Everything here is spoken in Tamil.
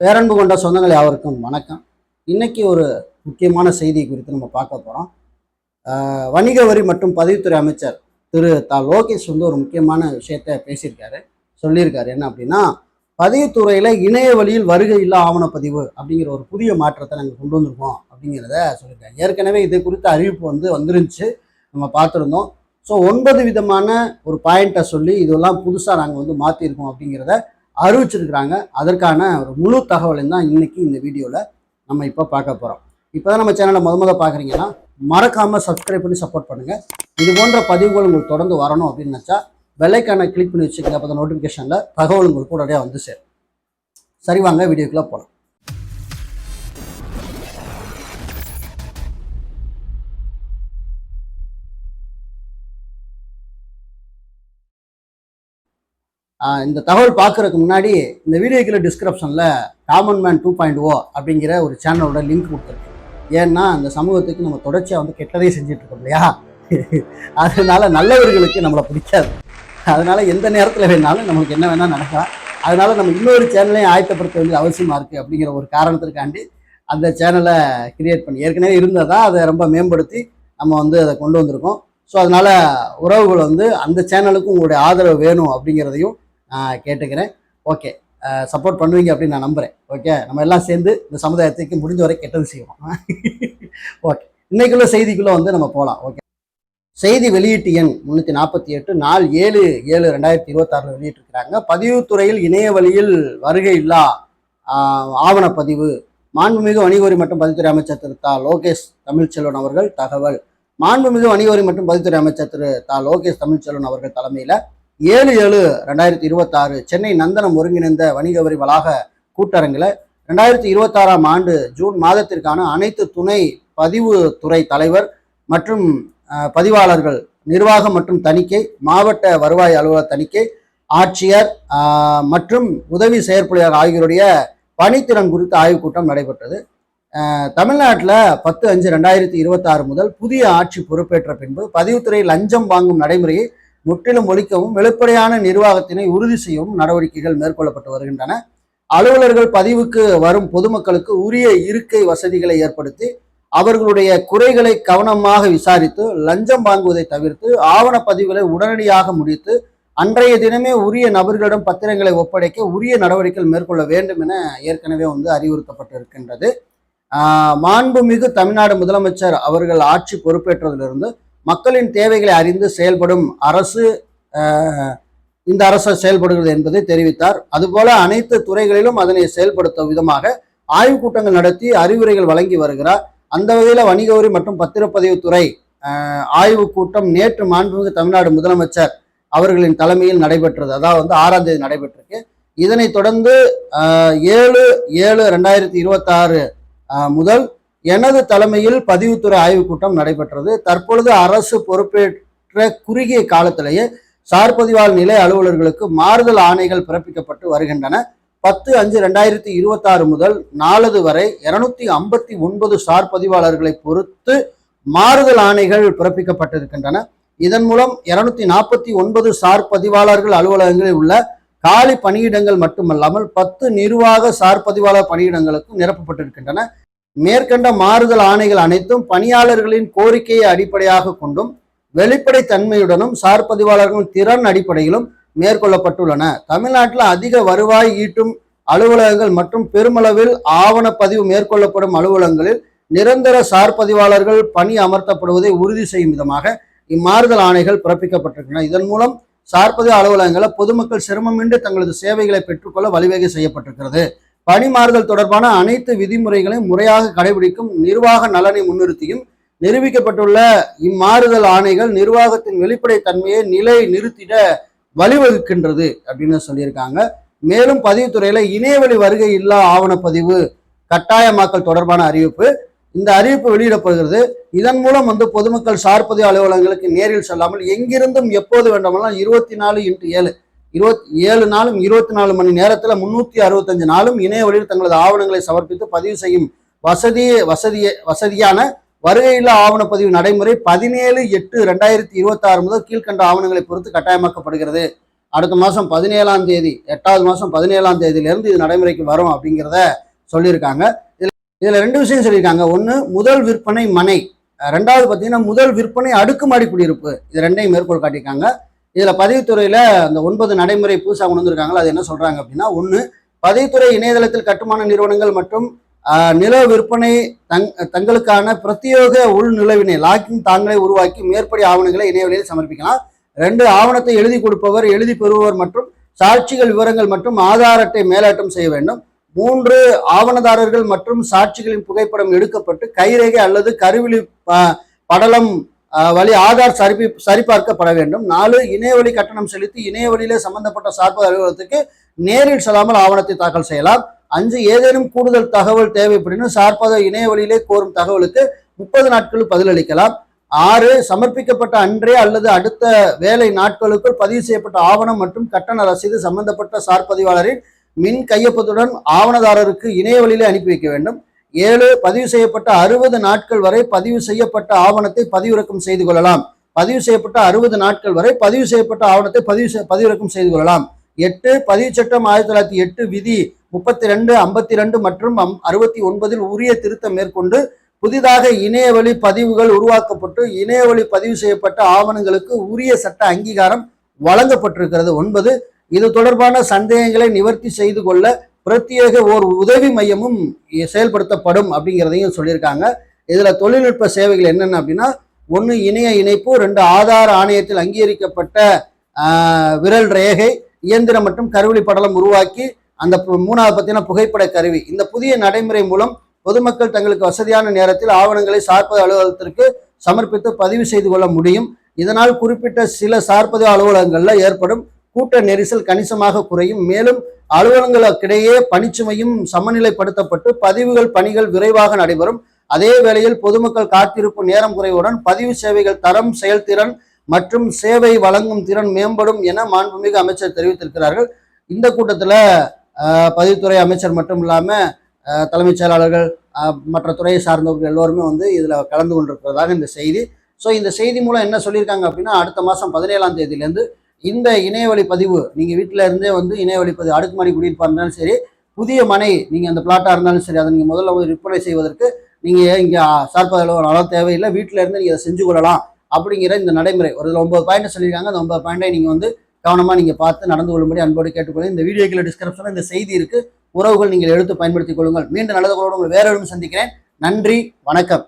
பேரன்பு கொண்ட சொந்தங்கள் யாவருக்கும் வணக்கம். இன்னைக்கு ஒரு முக்கியமான செய்தி குறித்து நம்ம பார்க்க போகிறோம். வணிக வரி மற்றும் பதிவுத்துறை அமைச்சர் திரு லோகேஷ் ஒரு முக்கியமான விஷயத்த பேசியிருக்காரு, சொல்லியிருக்காரு. என்ன அப்படின்னா, பதிவுத்துறையில் இணைய வழியில் வருகை இல்லா ஆவணப்பதிவு அப்படிங்கிற ஒரு புதிய மாற்றத்தை நாங்கள் கொண்டு வந்திருக்கோம் அப்படிங்கிறத சொல்லியிருக்காங்க. ஏற்கனவே இது குறித்த அறிவிப்பு வந்துருந்துச்சு, நம்ம பார்த்துருந்தோம். ஸோ 9 விதமான ஒரு பாயிண்ட்டை சொல்லி இதெல்லாம் புதுசாக நாங்கள் மாற்றிருக்கோம் அப்படிங்கிறத அறிவிச்சிருக்கிறாங்க. அதற்கான ஒரு முழு தகவலையும் தான் இன்னைக்கு இந்த வீடியோவில் நம்ம இப்போ பார்க்க போகிறோம். இப்போ தான் நம்ம சேனலை முத பார்க்குறீங்கன்னா மறக்காமல் சப்ஸ்கிரைப் பண்ணி சப்போர்ட் பண்ணுங்கள். இது போன்ற பதிவுகள் உங்களுக்கு தொடர்ந்து வரணும் அப்படின்னு நினச்சா பெல்லைக்கானை கிளிக் பண்ணி வச்சுக்கோங்க. அப்போ தான் நோட்டிஃபிகேஷனில் தகவல் உங்களுக்கு உடனடியாக வந்து சேரும். சரி, வாங்க வீடியோக்குள்ளே போகலாம். இந்த தகவல் பார்க்குறதுக்கு முன்னாடி இந்த வீடியோக்குள்ள டிஸ்கிரிப்ஷனில் காமன் மேன் 2.0 அப்படிங்கிற ஒரு சேனலோட லிங்க் கொடுத்துருக்கேன். ஏன்னா அந்த சமூகத்துக்கு நம்ம தொடர்ச்சியாக கெட்டதே செஞ்சுட்டு இருக்கோம் இல்லையா, அதனால நல்லவர்களுக்கு நம்மளை பிடிக்காது. அதனால எந்த நேரத்தில் வேணாலும் நமக்கு என்ன வேணால் நடக்கலாம். அதனால நம்ம இன்னொரு சேனலையும் ஆயத்தப்படுத்த வேண்டியது அவசியமாக இருக்குது அப்படிங்கிற ஒரு காரணத்திற்காண்டி அந்த சேனலை கிரியேட் பண்ணி ஏற்கனவே இருந்ததா அதை ரொம்ப மேம்படுத்தி நம்ம அதை கொண்டு வந்திருக்கோம். ஸோ அதனால் உறவுகள் அந்த சேனலுக்கும் உங்களுடைய ஆதரவு வேணும் அப்படிங்கிறதையும் கேட்டுக்கிறேன். ஓகே, சப்போர்ட் பண்ணுவீங்க அப்படின்னு நான் நம்புகிறேன். ஓகே, நம்ம எல்லாம் சேர்ந்து இந்த சமுதாயத்துக்கு முடிஞ்ச வரை கெட்டது செய்வோம். ஓகே, இன்னைக்குள்ள செய்திக்குள்ளே நம்ம போகலாம். ஓகே, செய்தி வெளியீட்டு எண் 348 நாள் 7/7/2026 வெளியிட்டிருக்கிறாங்க. பதிவுத்துறையில் இணைய வழியில் வருகை இல்லா ஆவணப்பதிவு. மாண்புமிகு வணிக வரி மற்றும் பதிவுத்துறை அமைச்சர் திரு லோகேஷ் தமிழ்ச்செல்வன் அவர்கள் தகவல். மாண்புமிகு வணிக வரி மற்றும் பதிவுத்துறை அமைச்சர் திரு லோகேஷ் தமிழ்ச்செல்வன் அவர்கள் தலைமையில் 7/7/2026 சென்னை நந்தனம் ஒருங்கிணைந்த வணிக வரி வளாக கூட்டரங்கில் 2026ஆம் ஆண்டு ஜூன் மாதத்திற்கான அனைத்து துணை பதிவுத்துறை தலைவர் மற்றும் பதிவாளர்கள் நிர்வாகம் மற்றும் தணிக்கை, மாவட்ட வருவாய் அலுவலர் தணிக்கை, ஆட்சியர் மற்றும் உதவி செயற்பொழியாளர் ஆகியோருடைய பணித்திறன் குறித்த ஆய்வுக் கூட்டம் நடைபெற்றது. தமிழ்நாட்டில் 10/5/2026 முதல் புதிய ஆட்சி பொறுப்பேற்ற பின்பு பதிவுத்துறை லஞ்சம் வாங்கும் நடைமுறையை முற்றிலும் ஒழிக்கவும் வெளிப்படையான நிர்வாகத்தினை உறுதி செய்யவும் நடவடிக்கைகள் மேற்கொள்ளப்பட்டு வருகின்றன. அலுவலர்கள் பதிவுக்கு வரும் பொதுமக்களுக்கு உரிய இருக்கை வசதிகளை ஏற்படுத்தி அவர்களுடைய குறைகளை கவனமாக விசாரித்து லஞ்சம் வாங்குவதை தவிர்த்து ஆவணப்பதிவுகளை உடனடியாக முடித்து அன்றைய தினமே உரிய நபர்களிடம் பத்திரங்களை ஒப்படைக்க உரிய நடவடிக்கைகள் மேற்கொள்ள வேண்டும் என ஏற்கனவே அறிவுறுத்தப்பட்டு இருக்கின்றது. மாண்புமிகு தமிழ்நாடு முதலமைச்சர் அவர்கள் ஆட்சி பொறுப்பேற்றதிலிருந்து மக்களின் தேவைகளை அறிந்து செயல்படும் அரசு இந்த அரசு செயல்படுகிறது என்பதை தெரிவித்தார். அதுபோல அனைத்து துறைகளிலும் அதனை செயல்படுத்தும் விதமாக ஆய்வுக் கூட்டங்கள் நடத்தி அறிவுரைகள் வழங்கி வருகிறார். அந்த வகையில் வணிக வரி மற்றும் பத்திரப்பதிவுத்துறை ஆய்வுக் கூட்டம் நேற்று மாண்புமிகு தமிழ்நாடு முதலமைச்சர் அவர்களின் தலைமையில் நடைபெற்றது. அதாவது 6ஆம் தேதி நடைபெற்றிருக்கு. இதனைத் தொடர்ந்து 7/7/2026 முதல் எனது தலைமையில் பதிவுத்துறை ஆய்வுக் கூட்டம் நடைபெற்றது. தற்பொழுது அரசு பொறுப்பேற்ற குறுகிய காலத்திலேயே சார் பதிவாளர் நிலை அலுவலர்களுக்கு மாறுதல் ஆணைகள் பிறப்பிக்கப்பட்டு வருகின்றன. 10/5/2026 முதல் நாளது வரை 259 சார் பதிவாளர்களை பொறுத்து மாறுதல் ஆணைகள் பிறப்பிக்கப்பட்டிருக்கின்றன. இதன் மூலம் 249 சார் பதிவாளர்கள் அலுவலகங்களில் உள்ள காலி பணியிடங்கள் மட்டுமல்லாமல் 10 நிர்வாக சார் பதிவாளர் பணியிடங்களுக்கும் நிரப்பப்பட்டிருக்கின்றன. மேற்கண்ட மாறுதல் ஆணைகள் அனைத்தும் பணியாளர்களின் கோரிக்கையை அடிப்படையாக கொண்டும் வெளிப்படை தன்மையுடனும் சார் பதிவாளர்களின் திறன் அடிப்படையிலும் மேற்கொள்ளப்பட்டுள்ளன. தமிழ்நாட்டில் அதிக வருவாய் ஈட்டும் அலுவலகங்கள் மற்றும் பெருமளவில் ஆவணப்பதிவு மேற்கொள்ளப்படும் அலுவலகங்களில் நிரந்தர சார் பதிவாளர்கள் பணி அமர்த்தப்படுவதை உறுதி செய்யும் விதமாக இம்மாறுதல் ஆணைகள் பிறப்பிக்கப்பட்டிருக்கின்றன. இதன் மூலம் சார் பதிவு அலுவலகங்களை பொதுமக்கள் சிரமமின்றி தங்களது சேவைகளை பெற்றுக்கொள்ள வழிவகை செய்யப்பட்டிருக்கிறது. பணி மாறுதல் தொடர்பான அனைத்து விதிமுறைகளையும் முறையாக கடைபிடிக்கும் நிர்வாக நலனை முன்னிறுத்தியும் நிரூபிக்கப்பட்டுள்ள இம்மாறுதல் ஆணைகள் நிர்வாகத்தின் வெளிப்படை தன்மையை நிலை நிறுத்திட வழிவகுக்கின்றது அப்படின்னு சொல்லியிருக்காங்க. மேலும் பதிவுத்துறையில இணையவழி வருகை இல்லா ஆவணப்பதிவு கட்டாயமாக்கல் தொடர்பான அறிவிப்பு, இந்த அறிவிப்பு வெளியிடப்படுகிறது. இதன் மூலம் பொதுமக்கள் சார் பதிவு அலுவலகங்களுக்கு நேரில் செல்லாமல் எங்கிருந்தும் எப்போது வேண்டுமானாலும் 24x7 27 நாளும் 24 மணி நேரத்தில் 365 நாளும் இணைய வழியில் தங்களது ஆவணங்களை சமர்ப்பித்து பதிவு செய்யும் வசதியான வருகையில்லா ஆவணப்பதிவு நடைமுறை 17/8/2026 முதல் கீழ்கண்ட ஆவணங்களை பொறுத்து கட்டாயமாக்கப்படுகிறது அடுத்த மாதம் 17ஆம் தேதி 8வது மாதம் 17ஆம் தேதியிலேருந்து இது நடைமுறைக்கு வரும் அப்படிங்கிறத சொல்லியிருக்காங்க. இதில் 2 விஷயம் சொல்லியிருக்காங்க. ஒன்று, முதல் விற்பனை மனை. 2வது பார்த்தீங்கன்னா முதல் விற்பனை அடுக்குமாடி குடியிருப்பு. இது 2ஐயும் மேற்கோள் காட்டியிருக்காங்க. இதில் பதிவுத்துறையில் அந்த 9 நடைமுறை புதுசாக கொண்டு வந்திருக்காங்களா, அது என்ன சொல்கிறாங்க அப்படின்னா, 1, பதிவுத்துறை இணையதளத்தில் கட்டுமான நிறுவனங்கள் மற்றும் நில விற்பனை தங்களுக்கான பிரத்யேக உள்நுழைவினை லாக்கிங் தாங்களே உருவாக்கி மேற்படி ஆவணங்களை இணையவழியில் சமர்ப்பிக்கலாம். 2, ஆவணத்தை எழுதி கொடுப்பவர், எழுதி பெறுபவர் மற்றும் சாட்சிகள் விவரங்கள் மற்றும் ஆதார் அட்டை மேலாட்டம் செய்ய வேண்டும். 3, ஆவணதாரர்கள் மற்றும் சாட்சிகளின் புகைப்படம் எடுக்கப்பட்டு கைரேகை அல்லது கருவிழி படலம் வழி ஆதார் சரிபார்க்கப்பட வேண்டும். 4, இணையவழி கட்டணம் செலுத்தி இணையவழியிலே சம்பந்தப்பட்ட சார்பு அலுவலகத்துக்கு நேரில் செல்லாமல் ஆவணத்தை தாக்கல் செய்யலாம். 5, ஏதேனும் கூடுதல் தகவல் தேவைப்படினும் சார்பத இணையவழியிலே கோரும் தகவலுக்கு 30 நாட்கள் பதிலளிக்கலாம். 6, சமர்ப்பிக்கப்பட்ட அன்றே அல்லது அடுத்த வேலை நாட்களுக்குள் பதிவு செய்யப்பட்ட ஆவணம் மற்றும் கட்டண ரசீது சம்பந்தப்பட்ட சார்பதிவாளரின் மின் கையொப்பத்துடன் ஆவணதாரருக்கு இணையவழியிலே அனுப்பி வைக்க வேண்டும். 7, பதிவு செய்யப்பட்ட 60 நாட்கள் வரை பதிவு செய்யப்பட்ட ஆவணத்தை பதிவிறக்கம் செய்து கொள்ளலாம். பதிவு செய்யப்பட்ட 60 நாட்கள் வரை பதிவு செய்யப்பட்ட ஆவணத்தை பதிவிறக்கம் செய்து கொள்ளலாம். 8, பதிவு சட்டம் 1908 விதி 32, 52 மற்றும் 69 உரிய திருத்தம் மேற்கொண்டு புதிதாக இணையவழி பதிவுகள் உருவாக்கப்பட்டு இணையவழி பதிவு செய்யப்பட்ட ஆவணங்களுக்கு உரிய சட்ட அங்கீகாரம் வழங்கப்பட்டிருக்கிறது. 9, இது தொடர்பான சந்தேகங்களை நிவர்த்தி செய்து கொள்ள பிரத்யேக ஓர் உதவி மையமும் செயல்படுத்தப்படும் அப்படிங்கிறதையும் சொல்லியிருக்காங்க. இதில் தொழில்நுட்ப சேவைகள் என்னென்ன அப்படின்னா, 1, இணைய இணைப்பு, 2, ஆதார் ஆணையத்தில் அங்கீகரிக்கப்பட்ட விரல் ரேகை இயந்திரம் மற்றும் கருவிழி படலம் உருவாக்கி அந்த 3வது பார்த்தீங்கன்னா புகைப்பட கருவி. இந்த புதிய நடைமுறை மூலம் பொதுமக்கள் தங்களுக்கு வசதியான நேரத்தில் ஆவணங்களை சார்பது அலுவலகத்திற்கு சமர்ப்பித்து பதிவு செய்து கொள்ள முடியும். இதனால் குறிப்பிட்ட சில சார்பது அலுவலகங்களில் ஏற்படும் கூட்ட நெரிசல் கணிசமாக குறையும். மேலும் அலுவலகங்களுக்கிடையே பணிச்சுமையும் சமநிலைப்படுத்தப்பட்டு பணிகள் விரைவாக நடைபெறும். அதே வேளையில் பொதுமக்கள் காத்திருப்பு நேரம் குறைவுடன் பதிவு சேவைகள் தரம், செயல்திறன் மற்றும் சேவை வழங்கும் திறன் மேம்படும் என மாண்புமிகு அமைச்சர் தெரிவித்திருக்கிறார்கள். இந்த கூட்டத்தில் பதிவுத்துறை அமைச்சர் மட்டும் இல்லாமல் தலைமைச் செயலாளர்கள், மற்ற துறையை சார்ந்தவர்கள் எல்லோருமே இதில் கலந்து கொண்டிருக்கிறதாக இந்த செய்தி. ஸோ இந்த செய்தி மூலம் என்ன சொல்லியிருக்காங்க அப்படின்னா, அடுத்த மாதம் 17ஆம் தேதியிலேருந்து இந்த இணையவழி பதிவு நீங்கள் வீட்டில் இருந்தே இணையவழி பதிவு அடுக்குமாடி குடியிருப்பாக இருந்தாலும் சரி, புதிய மனை நீங்கள் அந்த பிளாட்டாக இருந்தாலும் சரி, அதை நீங்கள் முதல்ல விற்பனை செய்வதற்கு நீங்கள் இங்கே சார்பு அலுவலகம் தேவையில்லை, வீட்டில் இருந்து நீங்கள் அதை செஞ்சு கொள்ளலாம் அப்படிங்கிற இந்த நடைமுறை ஒரு 9 பாயிண்ட் சொல்லியிருக்காங்க. அந்த 9 பாயிண்டை நீங்கள் கவனமாக நீங்கள் பார்த்து நடந்து கொள்ளும்படி அன்போடு கேட்டுக்கொள்ளுங்கள். இந்த வீடியோக்களை டிஸ்கிரிப்ஷனில் இந்த செய்தி இருக்குது, உறவுகள் நீங்கள் எடுத்து பயன்படுத்திக் கொள்ளுங்கள். மீண்டும் நல்லதோடு உங்களை வேற சந்திக்கிறேன். நன்றி, வணக்கம்.